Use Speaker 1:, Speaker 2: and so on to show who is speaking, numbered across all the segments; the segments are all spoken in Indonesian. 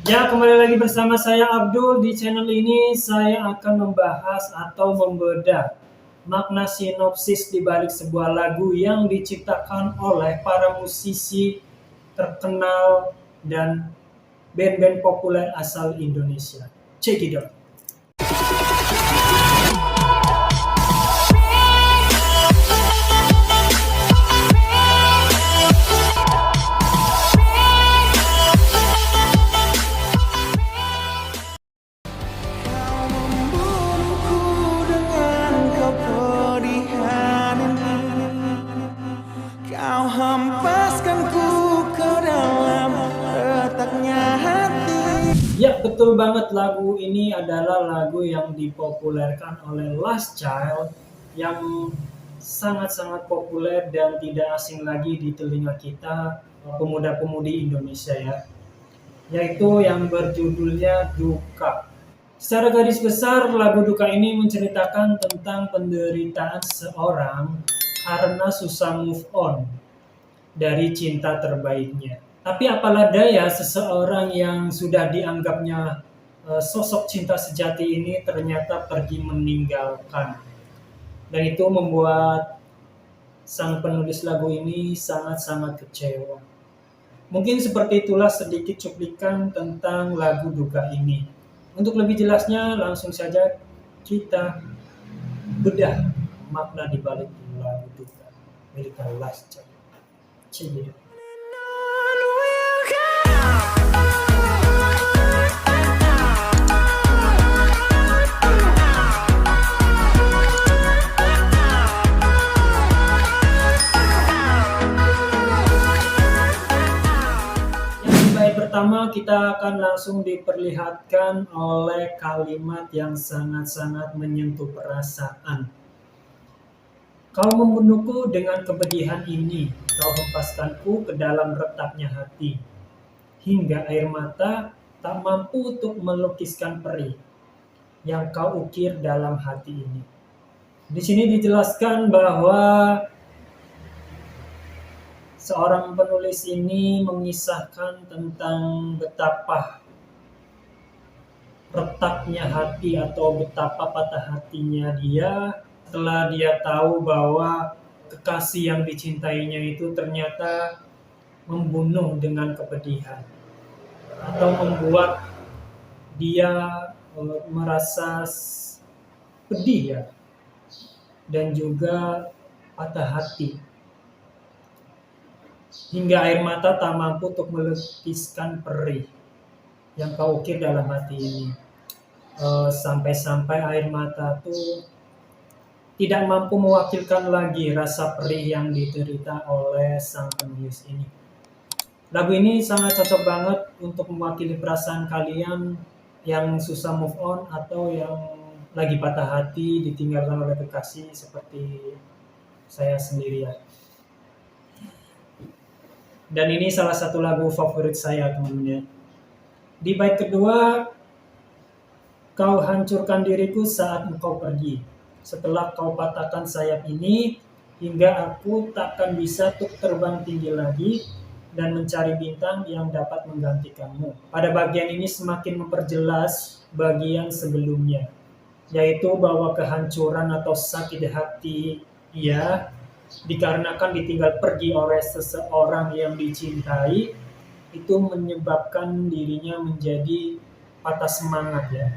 Speaker 1: Ya, kembali lagi bersama saya Abdul. Di channel ini saya akan membahas atau membedah makna sinopsis di balik sebuah lagu yang diciptakan oleh para musisi terkenal dan band-band populer asal Indonesia. Check it out.
Speaker 2: Kau hempaskanku ke dalam retaknya hati.
Speaker 1: Ya, betul banget, lagu ini adalah lagu yang dipopulerkan oleh Last Child yang sangat-sangat populer dan tidak asing lagi di telinga kita pemuda-pemudi Indonesia ya. Yaitu yang berjudulnya Duka. Secara garis besar, lagu Duka ini menceritakan tentang penderitaan seseorang karena susah move on dari cinta terbaiknya. Tapi apalah daya seseorang yang sudah dianggapnya sosok cinta sejati ini ternyata pergi meninggalkan. Dan itu membuat sang penulis lagu ini sangat-sangat kecewa. Mungkin seperti itulah sedikit cuplikan tentang lagu Duka ini. Untuk lebih jelasnya langsung saja kita bedah makna di balik lagu Duka milik Last Child. Cik. Pertama, kita akan langsung diperlihatkan oleh kalimat yang sangat-sangat menyentuh perasaan. Kau membunuhku dengan kepedihan ini, kau hempaskanku ke dalam retaknya hati, hingga air mata tak mampu untuk melukiskan perih yang kau ukir dalam hati ini. Di sini dijelaskan bahwa seorang penulis ini mengisahkan tentang betapa retaknya hati atau betapa patah hatinya dia setelah dia tahu bahwa kekasih yang dicintainya itu ternyata membunuh dengan kepedihan atau membuat dia merasa pedih ya, dan juga patah hati hingga air mata tak mampu untuk melukiskan perih yang kau ukir dalam hati ini. Sampai-sampai air mata tuh tidak mampu mewakilkan lagi rasa perih yang diderita oleh sang penulis ini. Lagu ini sangat cocok banget untuk mewakili perasaan kalian yang susah move on atau yang lagi patah hati ditinggalkan oleh kekasih seperti saya sendiri ya. Dan ini salah satu lagu favorit saya teman-teman ya. Di bait kedua, kau hancurkan diriku saat engkau pergi. Setelah kau patahkan sayap ini, hingga aku takkan bisa untuk terbang tinggi lagi dan mencari bintang yang dapat menggantikanmu. Pada bagian ini semakin memperjelas bagian sebelumnya, yaitu bahwa kehancuran atau sakit hati ia dikarenakan ditinggal pergi oleh seseorang yang dicintai itu menyebabkan dirinya menjadi patah semangat ya.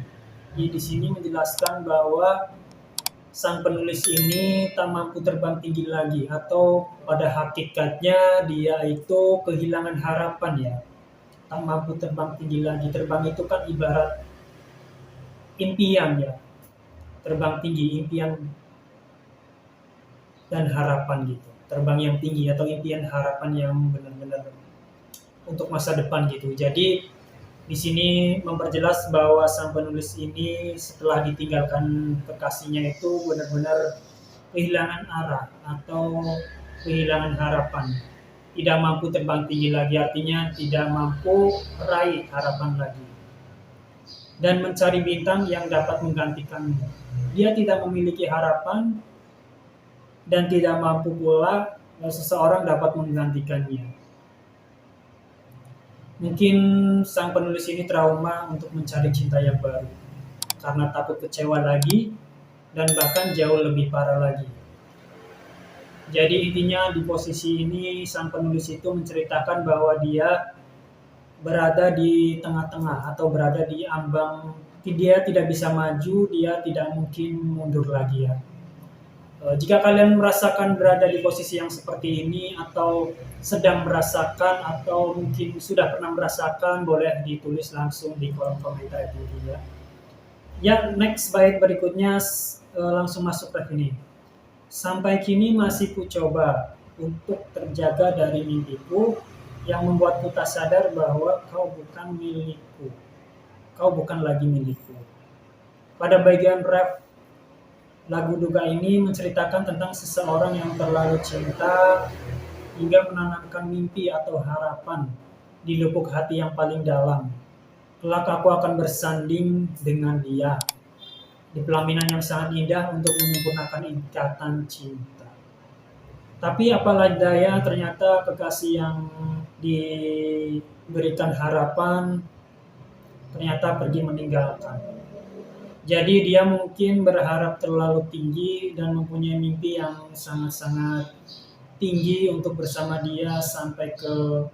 Speaker 1: Jadi di sini menjelaskan bahwa sang penulis ini tak mampu terbang tinggi lagi atau pada hakikatnya dia itu kehilangan harapan ya. Tak mampu terbang tinggi lagi. Terbang itu kan ibarat impian ya. Terbang tinggi, impian dan harapan gitu. Terbang yang tinggi atau impian harapan yang benar-benar untuk masa depan gitu. Jadi di sini memperjelas bahwa sang penulis ini setelah ditinggalkan kekasihnya itu benar-benar kehilangan arah atau kehilangan harapan. Tidak mampu terbang tinggi lagi, artinya tidak mampu meraih harapan lagi. Dan mencari bintang yang dapat menggantikannya. Dia tidak memiliki harapan dan tidak mampu pula seseorang dapat menggantikannya. Mungkin sang penulis ini trauma untuk mencari cinta yang baru karena takut kecewa lagi dan bahkan jauh lebih parah lagi. Jadi intinya di posisi ini sang penulis itu menceritakan bahwa dia berada di tengah-tengah atau berada di ambang, dia tidak bisa maju, dia tidak mungkin mundur lagi ya. Jika kalian merasakan berada di posisi yang seperti ini atau sedang merasakan atau mungkin sudah pernah merasakan, boleh ditulis langsung di kolom komentar itu ya. Ya, next bait berikutnya langsung masuk ke ini. Sampai kini masih ku coba untuk terjaga dari mimpiku yang membuatku tak sadar bahwa kau bukan milikku. Kau bukan lagi milikku. Pada bagian ref lagu Duga ini menceritakan tentang seseorang yang terlalu cinta hingga menanamkan mimpi atau harapan di lubuk hati yang paling dalam. Kelak aku akan bersanding dengan dia di pelaminan yang sangat indah untuk menyempurnakan ikatan cinta. Tapi apalah daya, ternyata kekasih yang diberikan harapan ternyata pergi meninggalkan. Jadi dia mungkin berharap terlalu tinggi dan mempunyai mimpi yang sangat-sangat tinggi untuk bersama dia sampai ke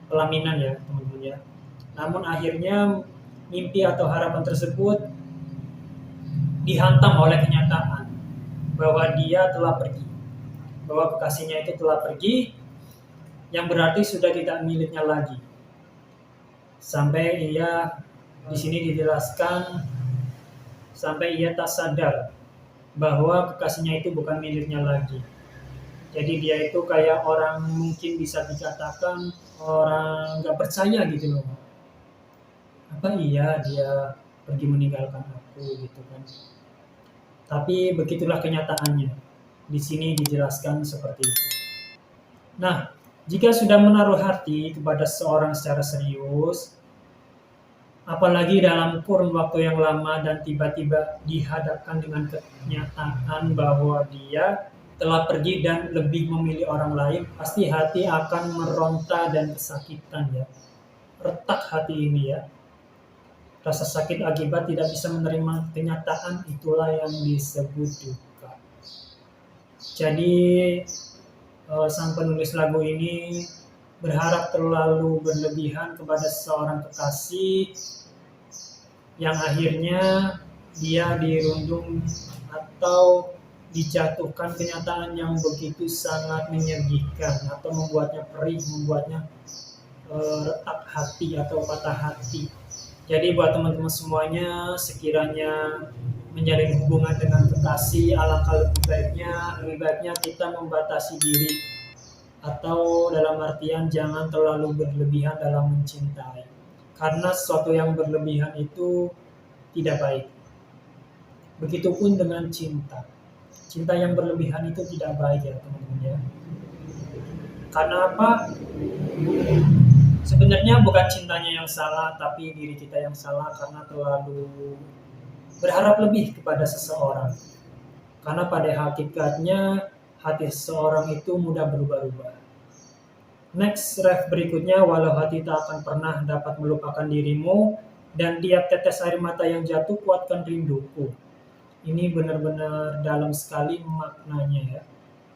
Speaker 1: pelaminan ya teman-teman ya. Namun akhirnya mimpi atau harapan tersebut dihantam oleh kenyataan bahwa dia telah pergi, bahwa kekasihnya itu telah pergi, yang berarti sudah tidak miliknya lagi. Sampai ia di sini dijelaskan sampai ia tak sadar bahwa kekasihnya itu bukan miliknya lagi. Jadi dia itu kayak orang mungkin bisa dikatakan orang nggak percaya gitu loh. Apa iya dia pergi meninggalkan aku gitu kan? Tapi begitulah kenyataannya. Di sini dijelaskan seperti itu. Nah, jika sudah menaruh hati kepada seorang secara serius, apalagi dalam kurun waktu yang lama dan tiba-tiba dihadapkan dengan kenyataan bahwa dia telah pergi dan lebih memilih orang lain, pasti hati akan meronta dan kesakitan ya. Retak hati ini ya. Rasa sakit akibat tidak bisa menerima kenyataan, itulah yang disebut duka. Jadi sang penulis lagu ini berharap terlalu berlebihan kepada seorang kekasih yang akhirnya dia dirundung atau dijatuhkan kenyataan yang begitu sangat menyedihkan atau membuatnya perih, membuatnya retak hati atau patah hati. Jadi buat teman-teman semuanya, sekiranya menjalin hubungan dengan kekasih, alangkah lebih baiknya kita membatasi diri atau dalam artian jangan terlalu berlebihan dalam mencintai. Karena sesuatu yang berlebihan itu tidak baik. Begitupun dengan cinta. Cinta yang berlebihan itu tidak baik ya teman-teman ya. Karena apa? Sebenarnya bukan cintanya yang salah, tapi diri kita yang salah karena terlalu berharap lebih kepada seseorang. Karena pada hakikatnya hati seseorang itu mudah berubah-ubah. Next ref berikutnya, walau hati tak akan pernah dapat melupakan dirimu dan tiap tetes air mata yang jatuh kuatkan rinduku. Ini benar-benar dalam sekali maknanya ya.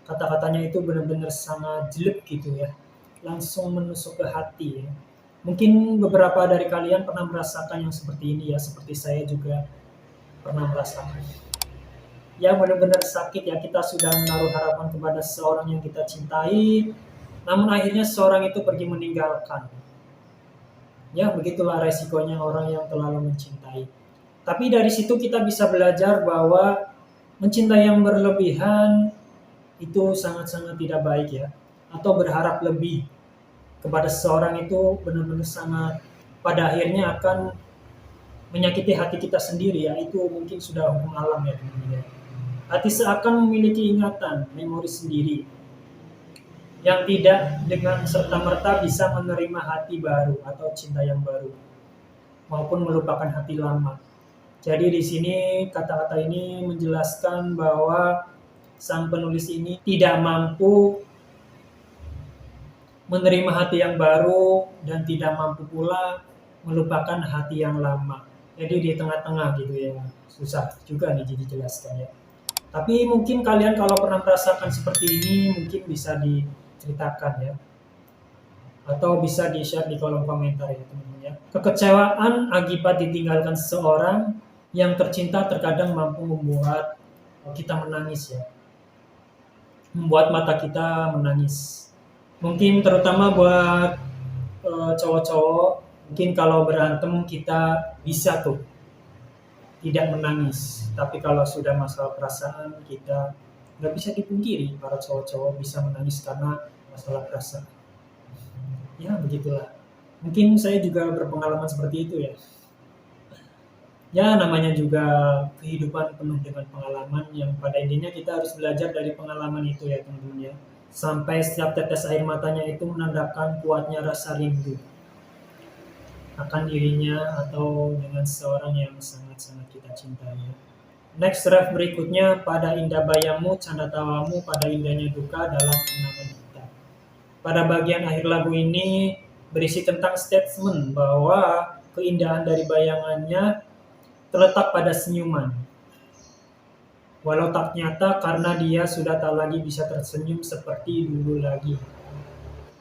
Speaker 1: Kata-katanya itu benar-benar sangat jelek gitu ya. Langsung menusuk ke hati ya. Mungkin beberapa dari kalian pernah merasakan yang seperti ini ya, seperti saya juga pernah merasakan. Ya benar-benar sakit ya, kita sudah menaruh harapan kepada seorang yang kita cintai, namun akhirnya seorang itu pergi meninggalkan. Ya begitulah resikonya orang yang terlalu mencintai. Tapi dari situ kita bisa belajar bahwa mencintai yang berlebihan itu sangat-sangat tidak baik ya. Atau berharap lebih kepada seseorang itu benar-benar sangat pada akhirnya akan menyakiti hati kita sendiri ya. Itu mungkin sudah hukum alam ya teman-teman. Hati seakan memiliki ingatan, memori sendiri yang tidak dengan serta-merta bisa menerima hati baru atau cinta yang baru maupun melupakan hati lama. Jadi di sini kata-kata ini menjelaskan bahwa sang penulis ini tidak mampu menerima hati yang baru dan tidak mampu pula melupakan hati yang lama. Jadi di tengah-tengah gitu ya. Susah juga nih dijelaskan ya. Tapi mungkin kalian kalau pernah merasakan seperti ini mungkin bisa diceritakan ya. Atau bisa di-share di kolom komentar ya teman-teman ya. Kekecewaan akibat ditinggalkan seseorang yang tercinta terkadang mampu membuat kita menangis ya. Membuat mata kita menangis. Mungkin terutama buat cowok-cowok, mungkin kalau berantem kita bisa tuh tidak menangis. Tapi kalau sudah masalah perasaan kita nggak bisa dipungkiri para cowok-cowok bisa menangis karena masalah perasaan. Ya begitulah. Mungkin saya juga berpengalaman seperti itu ya. Ya namanya juga kehidupan penuh dengan pengalaman yang pada intinya kita harus belajar dari pengalaman itu ya teman-teman ya. Sampai setiap tetes air matanya itu menandakan kuatnya rasa rindu akan dirinya atau dengan seorang yang sangat-sangat kita cintai. Next ref berikutnya, pada indah bayangmu, canda tawamu, pada indahnya duka dalam kenangan kita. Pada bagian akhir lagu ini berisi tentang statement bahwa keindahan dari bayangannya terletak pada senyuman. Walau tak nyata karena dia sudah tak lagi bisa tersenyum seperti dulu lagi.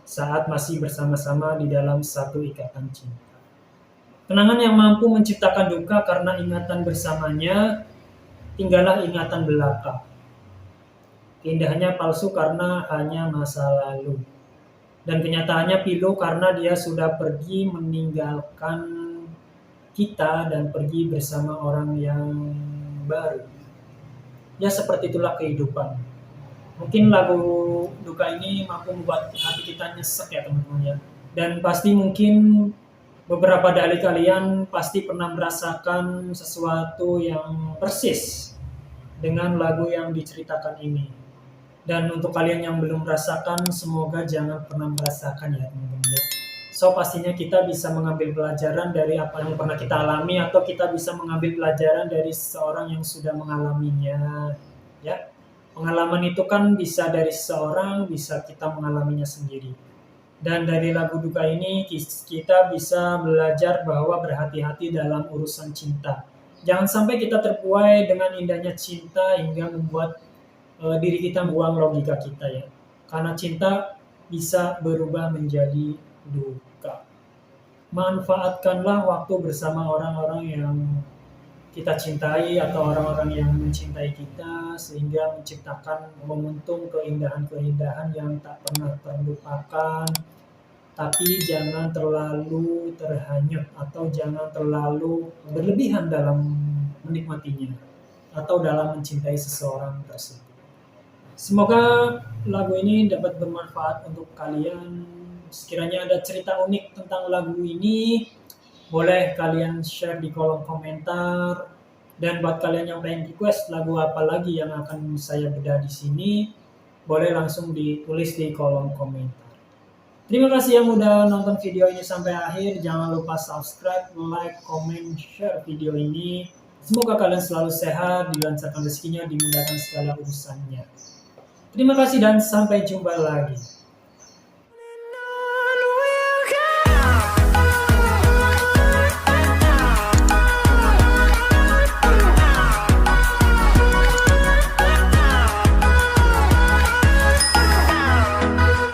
Speaker 1: Saat masih bersama-sama di dalam satu ikatan cinta. Kenangan yang mampu menciptakan duka karena ingatan bersamanya, tinggallah ingatan belaka. Keindahannya palsu karena hanya masa lalu. Dan kenyataannya pilu karena dia sudah pergi meninggalkan kita dan pergi bersama orang yang baru. Ya seperti itulah kehidupan. Mungkin lagu duka ini mampu membuat hati kita nyesek ya teman-teman ya. Dan pasti mungkin beberapa dari kalian pasti pernah merasakan sesuatu yang persis dengan lagu yang diceritakan ini. Dan untuk kalian yang belum merasakan, semoga jangan pernah merasakan ya teman-teman ya. So pastinya kita bisa mengambil pelajaran dari apa yang pernah kita alami atau kita bisa mengambil pelajaran dari seseorang yang sudah mengalaminya. Ya, pengalaman itu kan bisa dari seseorang, bisa kita mengalaminya sendiri. Dan dari lagu duka ini kita bisa belajar bahwa berhati-hati dalam urusan cinta. Jangan sampai kita terbuai dengan indahnya cinta hingga membuat diri kita buang logika kita ya. Karena cinta bisa berubah menjadi duka. Manfaatkanlah waktu bersama orang-orang yang kita cintai atau orang-orang yang mencintai kita sehingga menciptakan momentum keindahan-keindahan yang tak pernah terlupakan. Tapi jangan terlalu terhanyut atau jangan terlalu berlebihan dalam menikmatinya atau dalam mencintai seseorang tersebut. Semoga lagu ini dapat bermanfaat untuk kalian. Sekiranya ada cerita unik tentang lagu ini, boleh kalian share di kolom komentar. Dan buat kalian yang pengen request lagu apa lagi yang akan saya bedah di sini, boleh langsung ditulis di kolom komentar. Terima kasih yang udah nonton video ini sampai akhir. Jangan lupa subscribe, like, comment, share video ini. Semoga kalian selalu sehat, dilancarkan rezekinya, dimudahkan segala urusannya. Terima kasih dan sampai jumpa lagi.